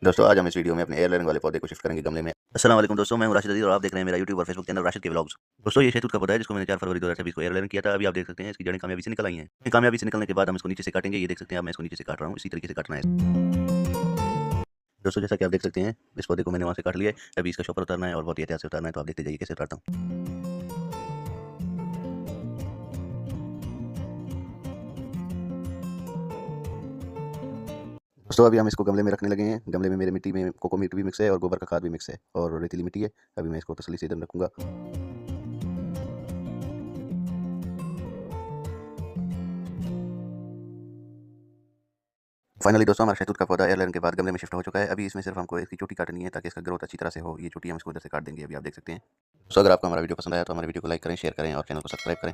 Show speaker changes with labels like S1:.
S1: दोस्तों आज हम इस वीडियो में अपने एयरलाइन वाले पौधे को शिफ्ट करेंगे गमले में। अस्सलाम वालेकुम दोस्तों, मैं हूं राशिद अजीज और आप देख रहे हैं मेरा यूट्यूब और फेसबुक चैनल राशिद के व्लॉग्स। दोस्तों ये शहतूत का पौधा है जिसको मैंने 4 फरवरी 2026 को एयरलाइन किया था। अभी आप देख सकते हैं इसकी जड़ें कामयाबी से निकल आई हैं। कामयाबी से निकलने के बाद हम इसको नीचे से काटेंगे। ये देख सकते हैं आप, मैं इसको नीचे से काट रहा हूँ, इसी तरीके से काटना है। दोस्तों जैसा कि आप देख सकते हैं इस पौधे को मैंने वहाँ से काट लिया है। अभी इसका शॉपर उतारना है और बहुत ही एहतियात से उतारना है, तो आप देखते जाइए कैसे उतारता हूँ। दोस्तों अभी हम इसको गमले में रखने लगे हैं। गमले में मेरे मिट्टी में कोकोमीट भी मिक्स है और गोबर का खाद भी मिक्स है और रेतीली मिट्टी है। अभी मैं इसको तसल्ली से इधर रखूंगा। फाइनली दोस्तों हमारा शहतूत का पौधा एयरलाइन के बाद गमले में शिफ्ट हो चुका है। अभी इसमें सिर्फ हमको इसकी चोटी काटनी है ताकि इसका ग्रोथ अच्छी तरह से हो। ये चोटी हम इसको इधर से काट देंगे। अभी आप देख सकते हैं। दोस्तों अगर आपको हमारा वीडियो पसंद आया तो हमारे वीडियो को लाइक करें, शेयर करें और चैनल को सब्सक्राइब करें।